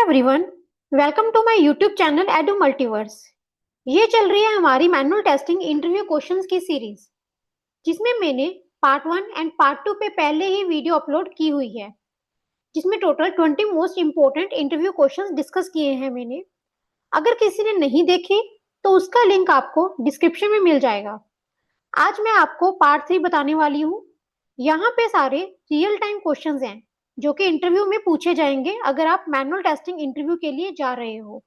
Everyone, welcome to my YouTube channel Edu Multiverse. ये चल रही है हमारी मैनुअल टेस्टिंग इंटरव्यू क्वेश्चंस की सीरीज, जिसमें मैंने पार्ट 1 एंड पार्ट 2 पे पहले ही वीडियो अपलोड की हुई है, जिसमें total 20 most important interview questions discuss किए हैं मैंने। अगर किसी ने नहीं देखे तो उसका लिंक आपको डिस्क्रिप्शन में मिल जाएगा। आज मैं आपको पार्ट 3 बताने वाली हूँ। यहाँ पे सारे रियल टाइम क्वेश्चंस हैं जो कि इंटरव्यू में पूछे जाएंगे अगर आप मैनुअल टेस्टिंग इंटरव्यू के लिए जा रहे हो।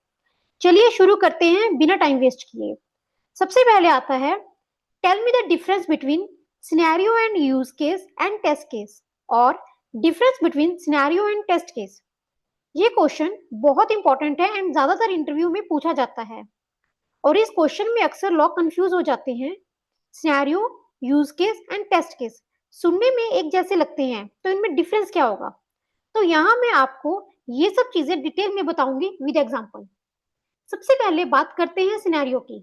चलिए शुरू करते हैं बिना टाइम वेस्ट किए। सबसे पहले आता है, tell me the difference between scenario and use case and test case, और difference between scenario and test case. ये क्वेश्चन बहुत इंपॉर्टेंट है एंड ज्यादातर इंटरव्यू में पूछा जाता है, और इस क्वेश्चन में अक्सर लोग कंफ्यूज हो जाते हैं। Scenario, use case and test case सुनने में एक जैसे लगते हैं, तो इनमें डिफरेंस क्या होगा? तो यहाँ मैं आपको ये सब चीजें डिटेल में बताऊंगी विद एग्जांपल। सबसे पहले बात करते हैं सिनेरियो की।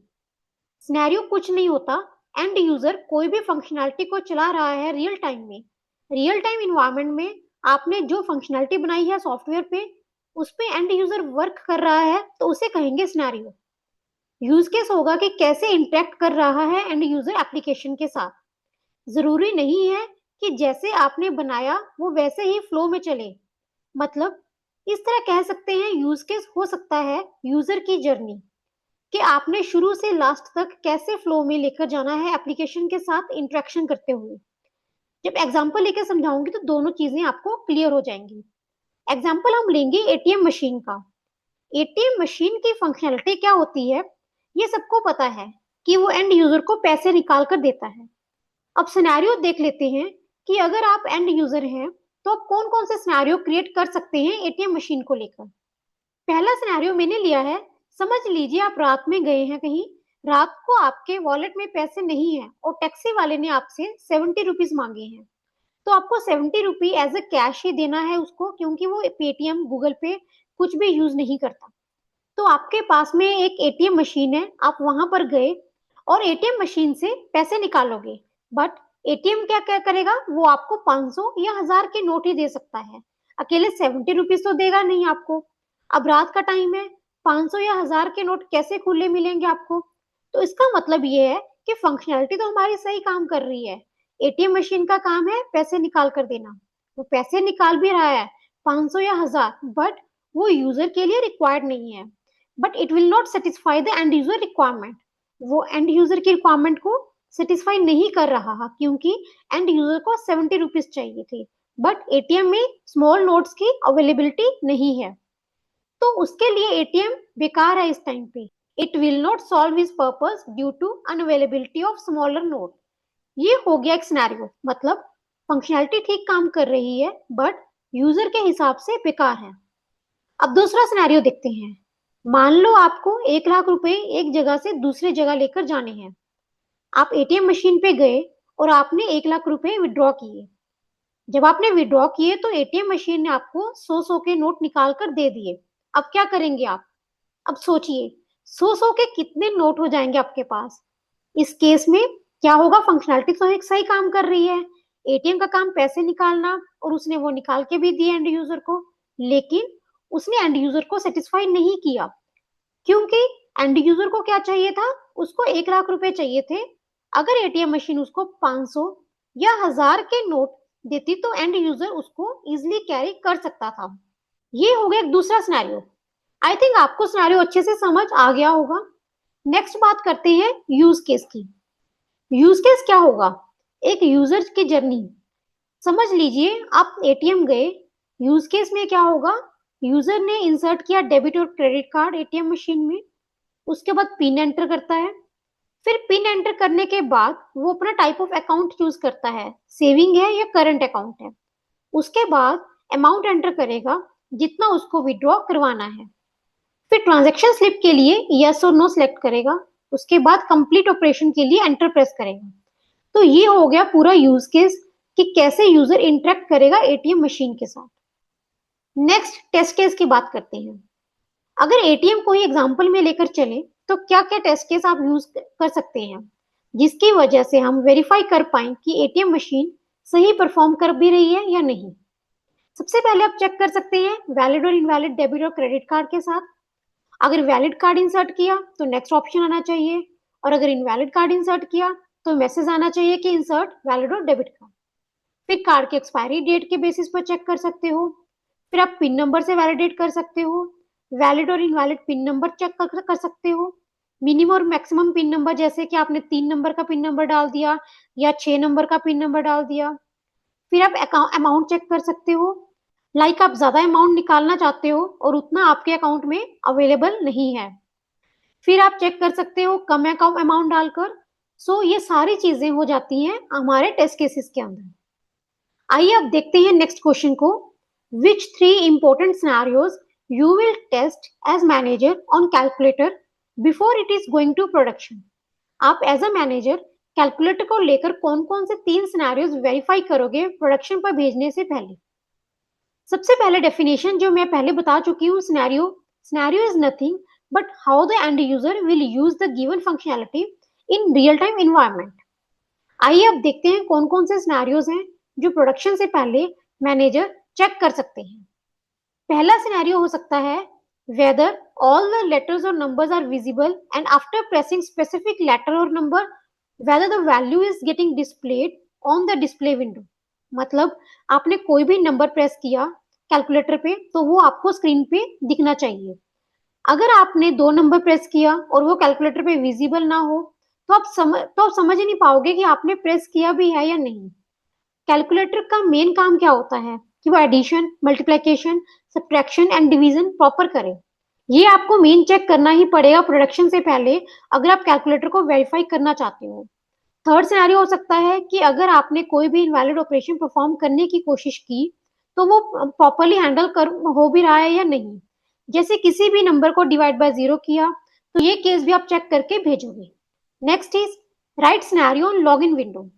सिनेरियो कुछ नहीं होता, एंड यूजर कोई भी फंक्शनैलिटी को चला रहा है रियल टाइम में। रियल टाइम इन्वायरमेंट में आपने जो फंक्शनैलिटी बनाई है सॉफ्टवेयर पे, उस पे एंड यूजर वर्क कर रहा है, तो उसे कहेंगे सिनेरियो। यूज केस होगा कि कैसे इंटरेक्ट कर रहा है एंड यूजर एप्लीकेशन के साथ। जरूरी नहीं है कि जैसे आपने बनाया वो वैसे ही फ्लो में चले। मतलब इस तरह कह सकते हैं, यूज केस हो सकता है यूजर की जर्नी, कि आपने शुरू से लास्ट तक कैसे फ्लो में लेकर जाना है एप्लीकेशन के साथ इंटरेक्शन करते हुए। जब एग्जांपल लेकर समझाऊंगी तो दोनों चीजें आपको क्लियर हो जाएंगी। एग्जांपल हम लेंगे एटीएम मशीन का। एटीएम मशीन की फंक्शनलिटी क्या होती है, ये सबको पता है कि वो एंड यूजर को पैसे निकाल कर देता है। अब सिनेरियो देख लेते हैं कि अगर आप एंड यूजर हैं तो आप कौन कौन से सिनेरियो क्रिएट कर सकते हैं एटीएम मशीन को लेकर। पहला सिनेरियो मैंने लिया है। समझ लीजिए आप रात में गए हैं कहीं, रात को आपके वॉलेट में पैसे नहीं है और टैक्सी वाले ने आपसे 70 रुपीज मांगे हैं। तो आपको 70 रुपी एज ए कैश ही देना है उसको, क्योंकि वो पेटीएम, गूगल पे कुछ भी यूज नहीं करता। तो आपके पास में एक एटीएम मशीन है, आप वहां पर गए और एटीएम मशीन से पैसे निकालोगे। बट एटीएम क्या क्या करेगा, वो आपको 500 या 1000 के नोट ही दे सकता है, अकेले 70 रुपीज तो देगा नहीं आपको। अब रात का टाइम है, 500 या 1000 के नोट कैसे खुले मिलेंगे आपको? तो इसका मतलब ये है कि फंक्शनैलिटी तो हमारी सही काम कर रही है। एटीएम मशीन का काम है पैसे निकाल कर देना, वो पैसे निकाल भी रहा है 500 या 1000, बट वो यूजर के लिए रिक्वायर्ड नहीं है। But it will not satisfy the end user requirement. वो एंड यूजर की रिक्वायरमेंट को सेटिस्फाई नहीं कर रहा, क्योंकि एंड यूजर को 70 रुपीज चाहिए थी, बट एटीएम में स्मॉल नोट्स की अवेलेबिलिटी नहीं है, तो उसके लिए एटीएम बेकार है इस टाइम पे। It will not solve his purpose due to unavailability of smaller note. ये हो गया एक सिनेरियो, मतलब फंक्शनैलिटी ठीक काम कर रही है बट यूजर के हिसाब से बेकार है। अब दूसरा सिनेरियो देखते हैं। मान लो आपको 1 लाख रुपए एक जगह से दूसरी जगह लेकर जाने हैं। आप एटीएम मशीन पे गए और आपने 1 लाख रुपए विड्रॉ किए। जब आपने विड्रॉ किए तो एटीएम मशीन ने आपको 100 के नोट निकाल कर दे दिए। अब क्या करेंगे आप? अब सोचिए, 100 के कितने नोट हो जाएंगे आपके पास? इस केस में क्या होगा, फंक्शनैलिटी तो एक सही काम कर रही है, एटीएम का काम पैसे निकालना, और उसने वो निकाल के भी दिए एंड यूजर को। लेकिन उसने एंड यूजर को सेटिस्फाई नहीं किया, क्योंकि एंड यूजर को क्या चाहिए था, उसको 1 लाख रुपए चाहिए थे। अगर एटीएम मशीन उसको 500 या 1000 के नोट देती तो एंड यूजर उसको इजिली कैरी कर सकता था। ये हो गया एक दूसरा सिनेरियो। आई थिंक आपको सिनेरियो अच्छे से समझ आ गया होगा। नेक्स्ट बात करते हैं यूज केस की। यूज केस क्या होगा? एक यूजर की जर्नी। समझ लीजिए आप एटीएम गए। यूज केस में क्या होगा, यूजर ने इंसर्ट किया डेबिट और क्रेडिट कार्ड एटीएम मशीन में, उसके बाद पिन एंटर करता है। फिर पिन एंटर करने के बाद वो अपना टाइप ऑफ अकाउंट चूज करता है, सेविंग है या करंट अकाउंट है। उसके बाद अमाउंट एंटर करेगा जितना उसको विड्रॉ करवाना है। फिर ट्रांजैक्शन स्लिप के लिए यस और नो सेलेक्ट करेगा। उसके बाद कंप्लीट ऑपरेशन के लिए एंटर प्रेस करेगा। तो ये हो गया पूरा यूज केस कि कैसे यूजर इंटरेक्ट करेगा एटीएम मशीन के साथ। नेक्स्ट टेस्ट केस की बात करते हैं। अगर एटीएम को ही एग्जांपल में लेकर चले तो क्या क्या टेस्ट केस आप यूज कर सकते हैं, जिसकी वजह से हम वेरीफाई कर पाए कि एटीएम मशीन सही परफॉर्म कर भी रही है या नहीं। सबसे पहले आप चेक कर सकते हैं वैलिड और इनवैलिड डेबिट और क्रेडिट कार्ड के साथ। अगर वैलिड कार्ड इंसर्ट किया तो नेक्स्ट ऑप्शन आना चाहिए, और अगर इनवैलिड कार्ड इंसर्ट किया तो मैसेज आना चाहिए कि इंसर्ट वैलिड और डेबिट कार्ड। फिर कार्ड की एक्सपायरी डेट के बेसिस पर चेक कर सकते हो। फिर आप पिन नंबर से वैलिडेट कर सकते हो। वैलिड और इनवैलिड पिन नंबर चेक कर सकते हो। मिनिमम और मैक्सिमम पिन नंबर, जैसे कि आपने 3 नंबर का पिन नंबर डाल दिया या 6 नंबर का पिन नंबर डाल दिया। फिर आप अमाउंट चेक कर सकते हो, लाइक आप ज्यादा अमाउंट निकालना चाहते हो और उतना आपके अकाउंट में अवेलेबल नहीं है। फिर आप चेक कर सकते हो कम अमाउंट डालकर। सो ये सारी चीजें हो जाती हैं हमारे टेस्ट केसेस के अंदर। आइए अब देखते हैं नेक्स्ट क्वेश्चन को। विच 3 important scenarios you will test as manager on calculator before it is going to production? आप एज अ मैनेजर कैलकुलेटर को लेकर कौन कौन से 3 सिनेरियोज वेरीफाई करोगे प्रोडक्शन पर भेजने से पहले? सबसे पहले डेफिनेशन जो मैं पहले बता चुकी हूँ, scenario is nothing but how the end user will use the given functionality in real time environment. आइए अब देखते हैं कौन कौन से सिनेरियोज हैं जो प्रोडक्शन से पहले मैनेजर चेक कर सकते हैं। पहला सिनेरियो हो सकता है वेदर ऑल द लेटर्स और numbers are visible and after pressing specific letter और number whether the value is getting displayed on the display window. मतलब आपने कोई भी नंबर प्रेस किया कैलकुलेटर पे तो वो आपको स्क्रीन पे दिखना चाहिए। अगर आपने 2 नंबर प्रेस किया और वो कैलकुलेटर पे विजिबल ना हो तो आप समझ ही नहीं पाओगे कि आपने प्रेस किया भी है या नहीं। कैलकुलेटर का मेन काम क्या होता है कि वो addition, multiplication, subtraction and division proper करे। ये आपको मेन चेक करना ही पड़ेगा प्रोडक्शन से पहले अगर आप कैलकुलेटर को वेरीफाई करना चाहते हो। थर्ड सिनेरियो हो सकता है कि अगर आपने कोई भी इनवैलिड ऑपरेशन परफॉर्म करने की कोशिश की तो वो प्रॉपरली हैंडल कर हो भी रहा है या नहीं। जैसे किसी भी नंबर को डिवाइड बाय 0 किया तो ये केस भी आप चेक करके भेजोगे। Next is right scenario on log in window.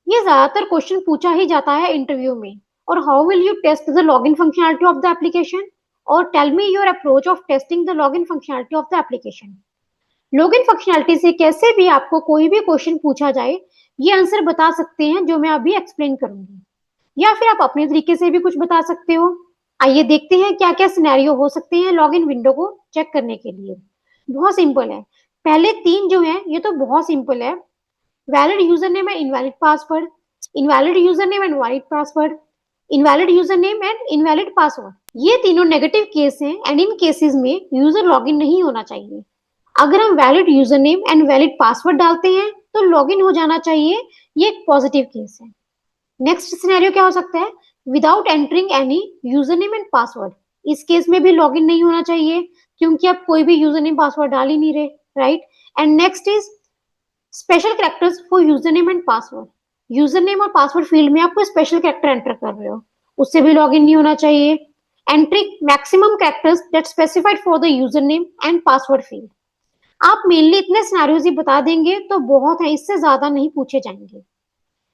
ये ज्यादातर क्वेश्चन पूछा ही जाता है इंटरव्यू में। और how will you test the login functionality of the application, और tell me your approach of testing the login functionality of the application. Login functionality से कैसे भी आपको कोई भी क्वेश्चन पूछा जाए ये आंसर बता सकते हैं जो मैं अभी एक्सप्लेन करूंगी, या फिर आप अपने तरीके से भी कुछ बता सकते हो। आइए देखते हैं क्या क्या सिनेरियो हो सकते हैं लॉगिन विंडो को चेक करने के लिए। बहुत सिंपल है। पहले 3 जो है ये तो बहुत सिंपल है। Valid user name and invalid password, invalid user name and valid password, invalid user name and invalid password. ये तीनों नेगेटिव केस हैं एंड इन केसेस में यूजर लॉगिन नहीं होना चाहिए। अगर हम valid user name and valid password डालते हैं तो लॉगिन हो जाना चाहिए, ये एक पॉजिटिव केस है। नेक्स्ट सिनेरियो क्या हो सकता है, without entering any user name and password. इस केस में भी लॉगिन नहीं होना चाहिए क्योंकि आप कोई भी यूजर नेम पासवर्ड डाल ही नहीं रहे, right. And next is special characters for user name and password. User name और पासवर्ड फील्ड में आप कोई स्पेशल कैरेक्टर एंटर कर रहे हो, उससे भी लॉगिन नहीं होना चाहिए। Entry maximum characters that specified for the user name and password field. आप मेनली इतने सिनेरियोज ही बता देंगे तो बहुत है, इससे ज्यादा नहीं पूछे जाएंगे।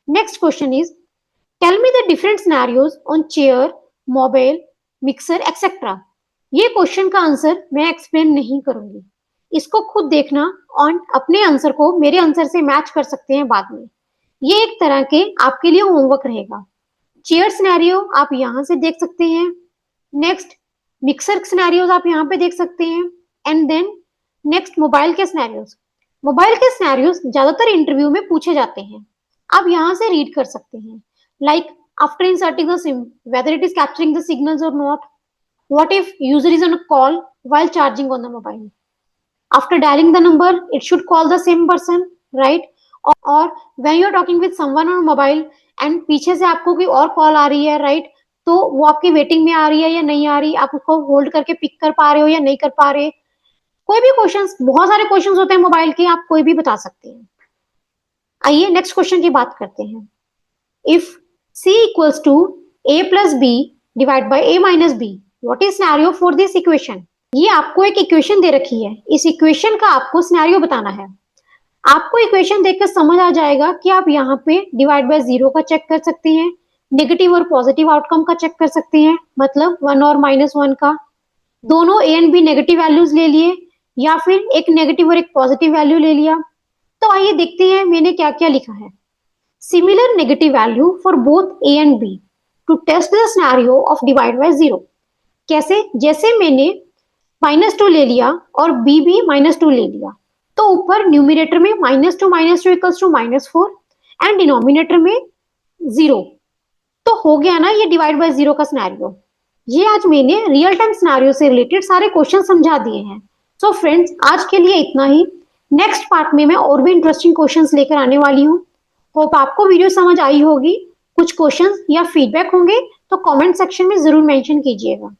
Next question is tell me the different scenarios on chair, mobile, mixer etcetera. ये क्वेश्चन का आंसर मैं एक्सप्लेन नहीं करूंगी, इसको खुद देखना और अपने आंसर को मेरे आंसर से मैच कर सकते हैं बाद में। ये एक तरह के आपके लिए होमवर्क रहेगा। चेयर सिनेरियो आप यहाँ से देख सकते हैं। नेक्स्ट मिक्सर सिनेरियोज आप यहाँ पे देख सकते हैं। एंड देन नेक्स्ट मोबाइल के सिनेरियोज। मोबाइल के सिनेरियोज ज्यादातर इंटरव्यू में पूछे जाते हैं, आप यहाँ से रीड कर सकते हैं। Like after inserting the SIM whether it is capturing the signals और not, what if user is on a call while charging on the mobile, after dialing the number it should call the same person, right। और when you are talking with someone on mobile and पीछे से आपको कोई और call आ रही है, right, तो वो आपकी वेटिंग में आ रही है या नहीं आ रही, आप उसको होल्ड करके पिक कर पा रहे हो या नहीं कर पा रहे। कोई भी क्वेश्चंस, बहुत सारे क्वेश्चंस होते हैं मोबाइल के, आप कोई भी बता सकते हैं। आइए नेक्स्ट क्वेश्चन की बात करते हैं। If c equals to a plus b divided by a minus b, what is scenario for this equation? ये आपको एक इक्वेशन दे रखी है, इस इक्वेशन का आपको सिनेरियो बताना है। आपको इक्वेशन देखकर समझ आ जाएगा कि आप यहाँ पे डिवाइड बाय 0 का चेक कर सकते हैं, नेगेटिव और पॉजिटिव आउटकम का चेक कर सकते हैं, मतलब 1 और -1 का। दोनों a and b negative values ले लिए या फिर एक नेगेटिव और एक पॉजिटिव वैल्यू ले लिया। तो आइए देखते हैं मैंने क्या क्या लिखा है। Similar negative value for both a and b। To test the scenario of divide by zero. कैसे? जैसे मैंने -2 ले लिया और b भी -2 ले लिया, तो ऊपर न्यूमिनेटर में -2 इक्वल्स टू -4 एंड डिनोमिनेटर में 0, तो हो गया ना ये डिवाइड बाय जीरो का सिनेरियो। ये आज मैंने रियल टाइम सिनेरियो से रिलेटेड सारे क्वेश्चन समझा दिए हैं। सो फ्रेंड्स, आज के लिए इतना ही। नेक्स्ट पार्ट में मैं और भी इंटरेस्टिंग क्वेश्चंस लेकर आने वाली हूँ। होप आपको वीडियो समझ आई होगी। कुछ क्वेश्चंस या फीडबैक होंगे तो कमेंट सेक्शन में जरूर मेंशन कीजिएगा।